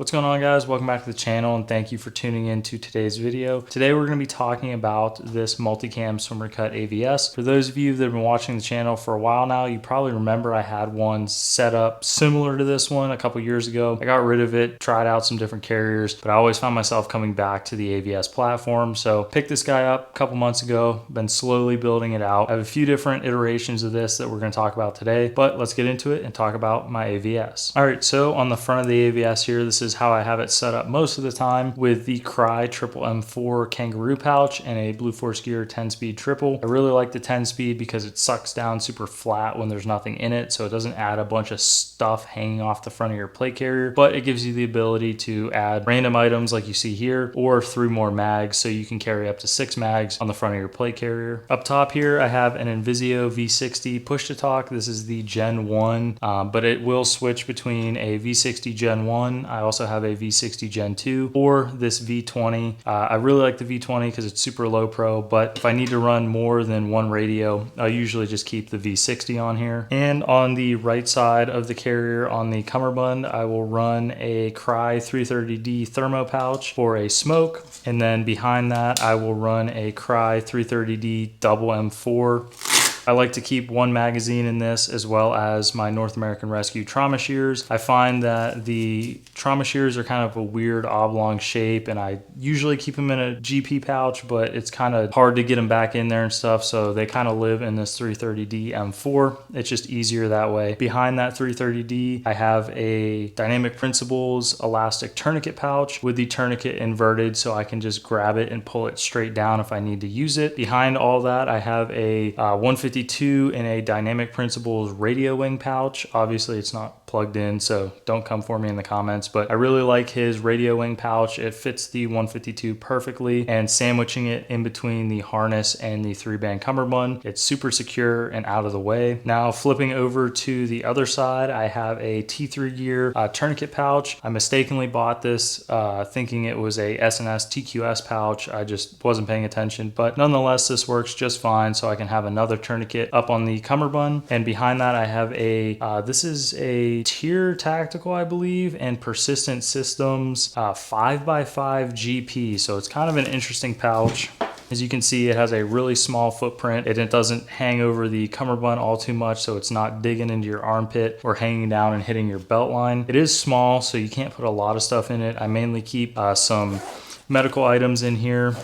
What's going on, guys? Welcome back to the channel and thank you for tuning in to today's video. Today we're going to be talking about this multicam swimmer cut AVS. For those of you that have been watching the channel for a while now, you probably remember I had one set up similar to this one a couple years ago. I got rid of it, tried out some different carriers, but I always found myself coming back to the AVS platform. So picked this guy up a couple months ago, been slowly building it out. I have a few different iterations of this that we're going to talk about today, but let's get into it and talk about my AVS. All right, so on the front of the AVS here, this is how I have it set up most of the time with the Crye Triple M4 kangaroo pouch and a Blue Force Gear 10-speed triple. I really like the 10-speed because it sucks down super flat when there's nothing in it, so it doesn't add a bunch of stuff hanging off the front of your plate carrier, but it gives you the ability to add random items like you see here, or 3 more mags, so you can carry up to 6 mags on the front of your plate carrier. Up top here, I have an Invisio V60 push-to-talk. This is the Gen 1, but it will switch between a V60 Gen 1. I also have a V60 Gen 2 or this V20. I really like the V20 because it's super low pro, but if I need to run more than one radio, I usually just keep the V60 on here. And on the right side of the carrier on the cummerbund, I will run a Crye 330D thermo pouch for a smoke. And then behind that, I will run a Crye 330D double M4. I like to keep one magazine in this as well as my North American Rescue trauma shears. I find that the trauma shears are kind of a weird oblong shape and I usually keep them in a GP pouch, but it's kind of hard to get them back in there and stuff. So they kind of live in this 330D M4. It's just easier that way. Behind that 330D, I have a Dynamic Principles elastic tourniquet pouch with the tourniquet inverted so I can just grab it and pull it straight down if I need to use it. Behind all that, I have a 152 in a Dynamic Principles radio wing pouch. Obviously it's not plugged in, so don't come for me in the comments, but I really like his radio wing pouch. It fits the 152 perfectly, and sandwiching it in between the harness and the 3-band cummerbund, it's super secure and out of the way. Now flipping over to the other side, I have a T3 gear tourniquet pouch. I mistakenly bought this thinking it was a S&S TQS pouch. I just wasn't paying attention, but nonetheless this works just fine, so I can have another tourniquet up on the cummerbund. And behind that I have a this is a Tier Tactical, I believe, and Persistent Systems 5x5 GP. So it's kind of an interesting pouch. As you can see, it has a really small footprint and it doesn't hang over the cummerbund all too much, so it's not digging into your armpit or hanging down and hitting your belt line. It is small, so you can't put a lot of stuff in it. I mainly keep some medical items in here.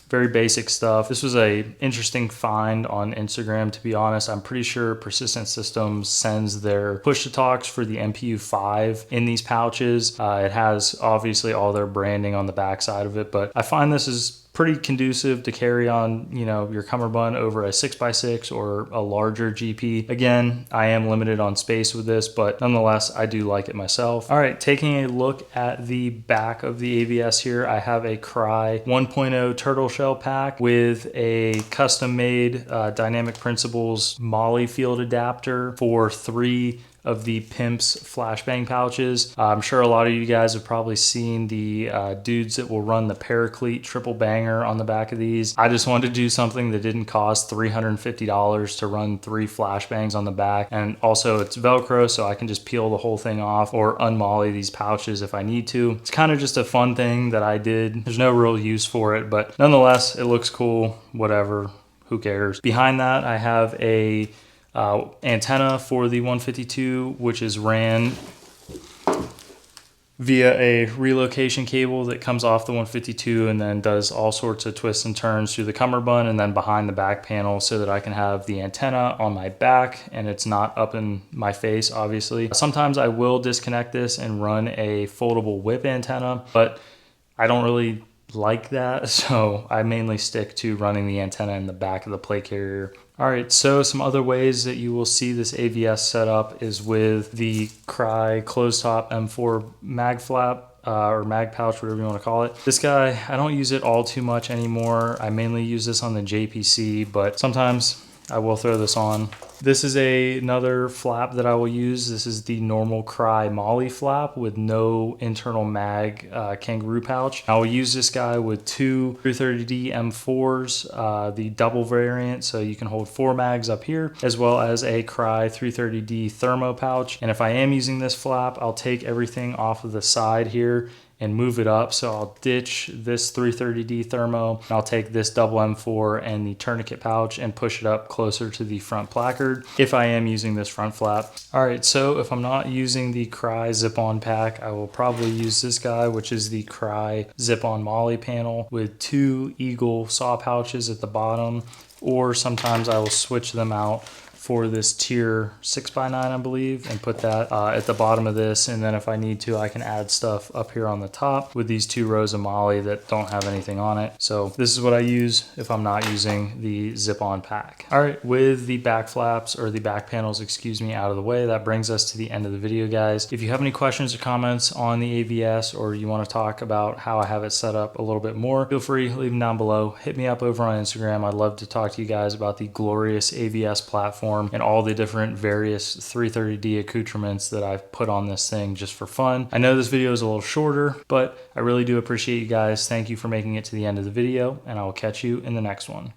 Very basic stuff. This was a interesting find on Instagram, to be honest. I'm pretty sure Persistent Systems sends their push-to-talks for the MPU-5 in these pouches. It has obviously all their branding on the back side of it, but I find this is pretty conducive to carry on, you know, your cummerbund over a 6x6 or a larger GP. Again, I am limited on space with this, but nonetheless, I do like it myself. All right, taking a look at the back of the AVS here, I have a Crye 1.0 turtle shell pack with a custom-made Dynamic Principles Molly field adapter for 3 of the Pimps flashbang pouches. I'm sure a lot of you guys have probably seen the dudes that will run the Paraclete triple banger on the back of these. I just wanted to do something that didn't cost $350 to run 3 flashbangs on the back, and also it's Velcro, so I can just peel the whole thing off or unmolly these pouches if I need to. It's kind of just a fun thing that I did. There's no real use for it, but nonetheless, it looks cool, whatever, who cares. Behind that, I have a antenna for the 152, which is ran via a relocation cable that comes off the 152 and then does all sorts of twists and turns through the cummerbund and then behind the back panel so that I can have the antenna on my back and it's not up in my face, obviously. Sometimes I will disconnect this and run a foldable whip antenna, but I don't really like that, so I mainly stick to running the antenna in the back of the plate carrier. All right, so some other ways that you will see this AVS set up is with the Crye closed top M4 mag flap or mag pouch, whatever you want to call it. This guy, I don't use it all too much anymore. I mainly use this on the JPC, but sometimes I will throw this on. This is another flap that I will use. This is the normal Crye Molly flap with no internal mag kangaroo pouch. I will use this guy with two 330D M4s, the double variant, so you can hold 4 mags up here, as well as a Crye 330D thermo pouch. And if I am using this flap, I'll take everything off of the side here and move it up. So I'll ditch this 330D thermo, and I'll take this double M4 and the tourniquet pouch and push it up closer to the front placard if I am using this front flap. All right, so if I'm not using the Crye zip-on pack, I will probably use this guy, which is the Crye zip-on Molly panel with 2 Eagle saw pouches at the bottom, or sometimes I will switch them out for this tier 6x9, I believe, and put that at the bottom of this. And then if I need to, I can add stuff up here on the top with these 2 rows of Molly that don't have anything on it. So this is what I use if I'm not using the zip-on pack. All right, with the back flaps, or the back panels, excuse me, out of the way, that brings us to the end of the video, guys. If you have any questions or comments on the AVS, or you want to talk about how I have it set up a little bit more, feel free, leave them down below. Hit me up over on Instagram. I'd love to talk to you guys about the glorious AVS platform and all the different various 330D accoutrements that I've put on this thing just for fun. I know this video is a little shorter, but I really do appreciate you guys. Thank you for making it to the end of the video, and I will catch you in the next one.